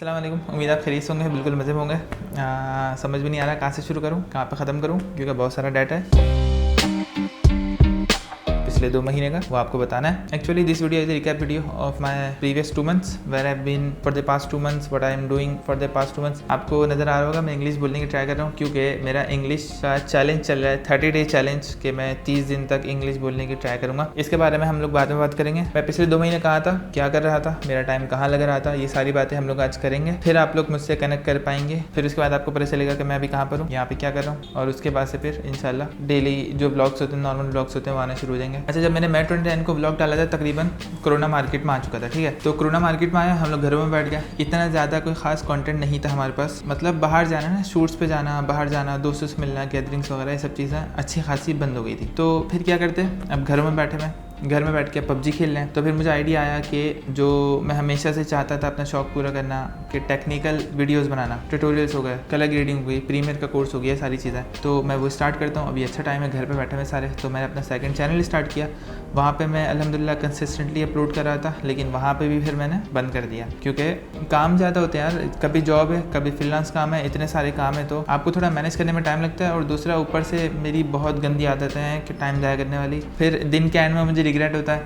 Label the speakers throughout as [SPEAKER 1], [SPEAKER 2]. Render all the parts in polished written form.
[SPEAKER 1] अस्सलाम वालेकुम। उम्मीद आप खरीद होंगे, बिल्कुल मज़े में होंगे। समझ भी नहीं आ रहा कहाँ से शुरू करूँ, कहाँ पे ख़त्म करूँ, क्योंकि बहुत सारा डाटा है पिछले 2 महीने का, वो आपको बताना है। Actually this video is recap video of my previous 2 months where I have been for the past 2 months, what I am doing for the past 2 months। आपको नज़र आ रहा होगा मैं इंग्लिश बोलने की ट्राई कर रहा हूँ, क्योंकि मेरा इंग्लिश का चैलेंज चल रहा है, 30 डे चैलेंज, कि मैं 30 दिन तक इंग्लिश बोलने की ट्राई करूँगा। इसके बारे में हम लोग बाद में बात करेंगे। मैं पिछले 2 महीने कहाँ था, क्या कर रहा था, मेरा टाइम कहाँ लग रहा था, ये सारी बातें हम लोग आज करेंगे। फिर आप लोग मुझसे कनेक्ट कर पाएंगे। फिर उसके बाद आपको पता चलेगा कि मैं अभी कहाँ पर हूँ, यहाँ पे क्या कर रहा हूँ, और उसके बाद से फिर इंशाल्लाह डेली जो ब्लॉग्स होते हैं, नॉर्मल ब्लॉग्स होते हैं, वो आना शुरू हो जाएंगे। अच्छा, जब मैंने May 29 को ब्लॉग डाला था, तकरीबन कोरोना मार्केट में आ चुका था, ठीक है। तो कोरोना मार्केट में आया, हम लोग घरों में बैठ गए। इतना ज़्यादा कोई खास कंटेंट नहीं था हमारे पास, मतलब बाहर जाना ना, शूट्स पे जाना, बाहर जाना, दोस्तों से मिलना, गैदरिंग्स वगैरह, ये सब चीज़ें अच्छी खासी बंद हो गई थी। तो फिर क्या करते, अब घरों में बैठे मैं घर में बैठ के PUBG खेल रहे हैं। तो फिर मुझे आइडिया आया कि जो मैं हमेशा से चाहता था अपना शौक पूरा करना, कि टेक्निकल वीडियोस बनाना, ट्यूटोरियल्स हो गए, कलर ग्रेडिंग हो गई, प्रीमियर का कोर्स हो गया, सारी चीज़ें, तो मैं वो स्टार्ट करता हूँ। अभी अच्छा टाइम है, घर पे बैठे हुए सारे। तो मैंने अपना सेकंड चैनल स्टार्ट किया। वहाँ पे मैं अल्हम्दुलिल्लाह कंसिस्टेंटली अपलोड कर रहा था, लेकिन वहाँ पे भी फिर मैंने बंद कर दिया, क्योंकि काम ज़्यादा होते हैं यार। कभी जॉब है, कभी फ्रीलांस काम है, इतने सारे काम है, तो आपको थोड़ा मैनेज करने में टाइम लगता है। और दूसरा, ऊपर से मेरी बहुत गंदी आदतें हैं कि टाइम ज़ाया करने वाली। फिर दिन के एंड में मुझे रिग्रेट होता है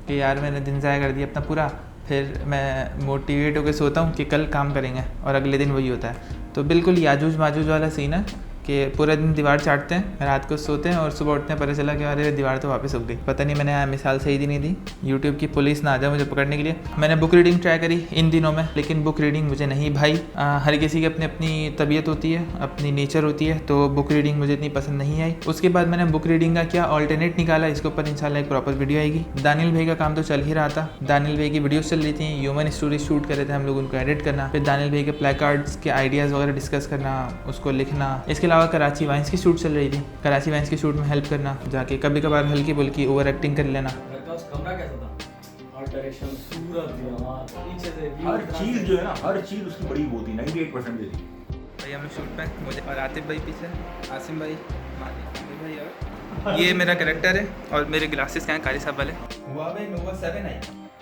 [SPEAKER 1] कि यार मैंने दिन ज़ाया कर दिया अपना पूरा। फिर मैं मोटिवेट होकर सोता हूँ कि कल काम करेंगे, और अगले दिन वही होता है। तो बिल्कुल याजूज माजूज वाला सीन है कि पूरा दिन दीवार चाटते हैं, रात को सोते हैं, और सुबह उठते हैं, पता चला कि अरे दीवार तो वापस उग गई। पता नहीं मैंने मिसाल सही दी नहीं दी, यूट्यूब की पुलिस ना आ जाए मुझे पकड़ने के लिए। मैंने बुक रीडिंग ट्राई करी इन दिनों में, लेकिन बुक रीडिंग मुझे नहीं भाई। हर किसी की अपनी अपनी तबीयत होती है, अपनी नेचर होती है, तो बुक रीडिंग मुझे इतनी पसंद नहीं आई। उसके बाद मैंने बुक रीडिंग का क्या ऑल्टरनेट निकाला, इसके ऊपर इंशाल्लाह एक प्रॉपर वीडियो आएगी। दानियल भाई का काम तो चल ही रहा था, दानियल भाई की वीडियोस चल रही थी, ह्यूमन स्टोरी शूट कर रहे थे हम लोग, उनको एडिट करना, फिर दानियल भाई के प्लेकार्ड्स के आइडियाज़ वगैरह डिस्कस करना, उसको लिखना। इसके अलावा कराची वाइन्स की शूट चल रही थी, कराची वाइन्स की शूट में हेल्प करना, जाके कभी कभार हल्की बुल्की ओवर एक्टिंग कर लेना।
[SPEAKER 2] कमरा कैसा था? हर डायरेक्शन, सूरत, पीछे से
[SPEAKER 3] हर चीज़ जो है ना, हर चीज़ उसकी बड़ी वो थी, 98% दे दी।
[SPEAKER 1] भाई हमें शूट पे मुझे और आतिफ भाई पीछे, आसिम भाई, मालिक भाई, और ये मेरा कैरेक्टर है। और मेरे ग्लासेस क्या हैं, कारी साहब वाले। हुआ भाई नोवा 7 आई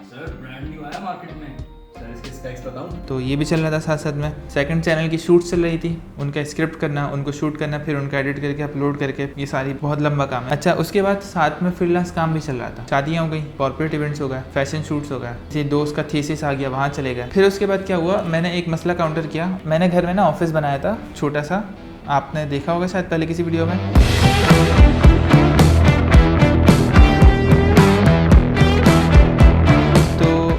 [SPEAKER 2] सर, ब्रांड न्यू आया मार्केट में। सर इसके स्पेक्स बताऊं?
[SPEAKER 1] तो ये भी चल रहा था साथ साथ में। सेकंड चैनल की शूट चल रही थी, उनका स्क्रिप्ट करना, उनको शूट करना, फिर उनका एडिट करके अपलोड करके, ये सारी बहुत लंबा काम है। अच्छा, उसके बाद साथ में फ्रीलांस काम भी चल रहा था। शादियाँ हो गई, कॉर्पोरेट इवेंट्स हो गए, फैशन शूट्स हो गए, किसी दोस्त का थीसिस आ गया, वहाँ चले गए। फिर उसके बाद क्या हुआ, मैंने एक मसला काउंटर किया। मैंने घर में ना ऑफिस बनाया था छोटा सा, आपने देखा होगा शायद पहले किसी वीडियो में।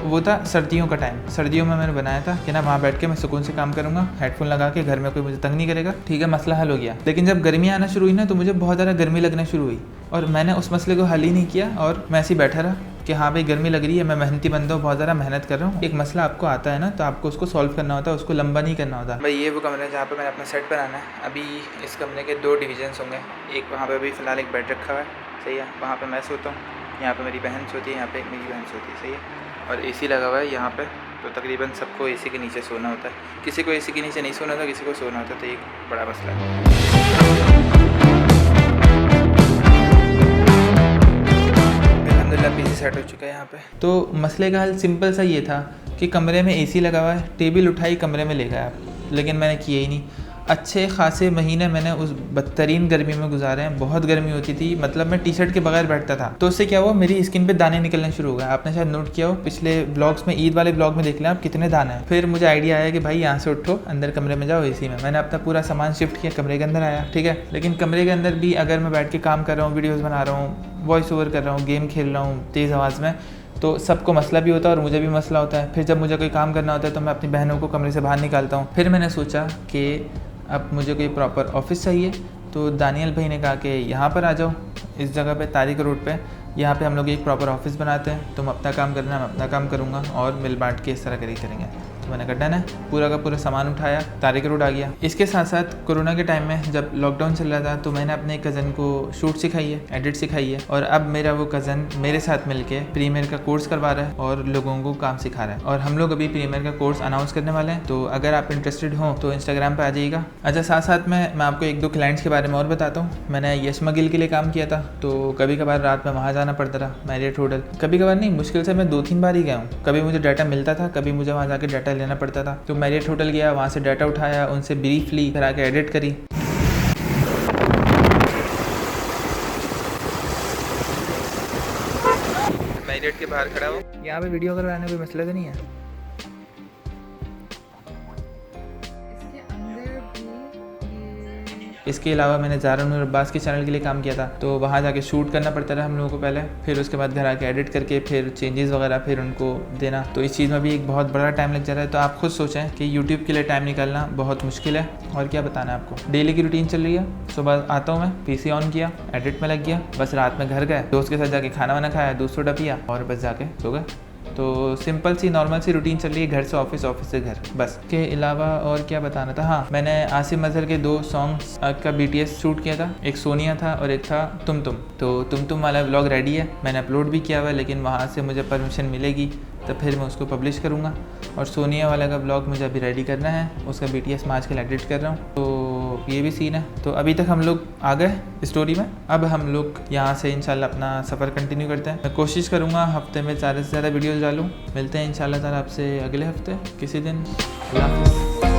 [SPEAKER 1] वो था सर्दियों का टाइम। सर्दियों में मैंने बनाया था कि ना वहाँ बैठ के मैं सुकून से काम करूँगा, हेडफोन लगा के, घर में कोई मुझे तंग नहीं करेगा, ठीक है, मसला हल हो गया। लेकिन जब गर्मियाँ आना शुरू हुई ना, तो मुझे बहुत ज़्यादा गर्मी लगना शुरू हुई, और मैंने उस मसले को हल ही नहीं किया, और मैं ऐसे ही बैठा रहा कि हाँ भाई गर्मी लग रही है, मैं मेहनती बंदा हूँ, बहुत ज़्यादा मेहनत कर रहा हूँ। एक मसला आपको आता है ना, तो आपको उसको सॉल्व करना होता है, उसको लंबा नहीं करना होता। भाई ये वो कमरा है जहाँ पे मैंने अपना सेट बनाना है। अभी इस कमरे के 2 डिवीजन्स होंगे। एक वहाँ पे अभी फ़िलहाल एक बेड रखा हुआ है, सही है, वहाँ पे मैं सोता हूँ, यहाँ पे मेरी बहन सोती है, यहाँ पे एक मेरी बहन सोती है, सही है, और AC लगा हुआ है यहाँ पे। तो तकरीबन सबको AC के नीचे सोना होता है, किसी को AC के नीचे नहीं सोना होता, किसी को सोना होता है, तो एक बड़ा मसला है। अल्हम्दुलिल्लाह PC सेट हो चुका है यहाँ पे। तो मसले का हल सिंपल सा ये था कि कमरे में AC लगा हुआ है, टेबल उठाई, कमरे में ले गया, लेकिन मैंने किया ही नहीं। अच्छे खासे महीने मैंने उस बदतरीन गर्मी में गुजारे हैं। बहुत गर्मी होती थी, मतलब मैं टी-शर्ट के बगैर बैठता था। तो उससे क्या हुआ, मेरी स्किन पे दाने निकलने शुरू हो गए। आपने शायद नोट किया हो, पिछले ब्लॉग्स में, ईद वाले ब्लॉग में देख लें आप, कितने दाने हैं। फिर मुझे आइडिया आया कि भाई यहाँ से उठो, अंदर कमरे में जाओ AC में। मैंने अपना पूरा सामान शिफ्ट किया, कमरे के अंदर आया, ठीक है। लेकिन कमरे के अंदर भी अगर मैं बैठ के काम कर रहा हूँ, वीडियोज़ बना रहा हूँ, वॉइस ओवर कर रहा हूँ, गेम खेल रहा हूँ तेज़ आवाज़ में, तो सबको मसला भी होता है और मुझे भी मसला होता है। फिर जब मुझे कोई काम करना होता है तो मैं अपनी बहनों को कमरे से बाहर निकालता हूँ। फिर मैंने सोचा कि अब मुझे कोई प्रॉपर ऑफिस चाहिए, तो दानियल भाई ने कहा कि यहाँ पर आ जाओ, इस जगह पे, तारिक रोड पे, यहाँ पे हम लोग एक प्रॉपर ऑफिस बनाते हैं, तुम अपना काम करना, मैं अपना काम करूँगा, और मिल बांट के इस तरह करेंगे। तो मैंने कहा डन है, पूरा का पूरा सामान उठाया, तारिक रोड आ गया। इसके साथ साथ कोरोना के टाइम में जब लॉकडाउन चल रहा था, तो मैंने अपने कज़न को शूट सिखाई है, एडिट सिखाई है, और अब मेरा वो कज़न मेरे साथ मिलके प्रीमियर का कोर्स करवा रहा है और लोगों को काम सिखा रहा है। और हम लोग अभी प्रीमियर का कोर्स अनाउंस करने वाले हैं, तो अगर आप इंटरेस्टेड हो तो इंस्टाग्राम पर आ जाइएगा। अच्छा, साथ साथ में मैं आपको 1-2 क्लाइंट्स के बारे में और बताता हूँ। मैंने यश मगिल के लिए काम किया था, तो कभी कभार रात में वहाँ जाना पड़ता था, मैरियट होटल। कभी कभार नहीं, मुश्किल से मैं 2-3 बार ही गया हूँ। कभी मुझे डाटा मिलता था, कभी मुझे वहाँ जाकर डाटा वगैरह लेना पड़ता था। तो मैरियट होटल गया, वहाँ से डाटा उठाया, उनसे ब्रीफ ली, फिर आके एडिट करी। मैरियट के बाहर खड़ा हूँ, यहाँ पे वीडियो करवाने कोई मसला तो नहीं है? इसके अलावा मैंने ज़ारा नूर अब्बास के चैनल के लिए काम किया था, तो वहाँ जाके शूट करना पड़ता था हम लोगों को पहले, फिर उसके बाद घर आके एडिट करके फिर चेंजेस वगैरह फिर उनको देना। तो इस चीज़ में भी एक बहुत बड़ा टाइम लग जाता है। तो आप खुद सोचें कि यूट्यूब के लिए टाइम निकालना बहुत मुश्किल है। और क्या बताना है आपको, डेली की रूटीन चल रही है। सुबह आता हूँ मैं, PC ऑन किया, एडिट में लग गया, बस रात में घर गए, दोस्त के साथ जाके खाना वाना खाया, दूध सोडा पिया और बस जाके सो गए। तो सिंपल सी नॉर्मल सी रूटीन चल रही है, घर से ऑफिस, ऑफिस से घर, बस। के अलावा और क्या बताना था, हाँ मैंने आसिम अजहर के 2 सॉन्ग्स का BTS शूट किया था, एक सोनिया था और एक था तुम। तो तुम वाला व्लॉग रेडी है, मैंने अपलोड भी किया हुआ है, लेकिन वहाँ से मुझे परमिशन मिलेगी तो फिर मैं उसको पब्लिश करूँगा। और सोनिया वाला का व्लॉग मुझे अभी रेडी करना है, उसका BTS मैं आजकल एडिट कर रहा हूँ। तो ये भी सीन है। तो अभी तक हम लोग आ गए स्टोरी में, अब हम लोग यहाँ से इंशाल्लाह अपना सफ़र कंटिन्यू करते हैं। मैं कोशिश करूँगा हफ्ते में ज़्यादा से ज़्यादा वीडियोज़ डालूँ। मिलते हैं इंशाल्लाह ताला आपसे अगले हफ्ते किसी दिन। अल्लाह हाफ़िज़।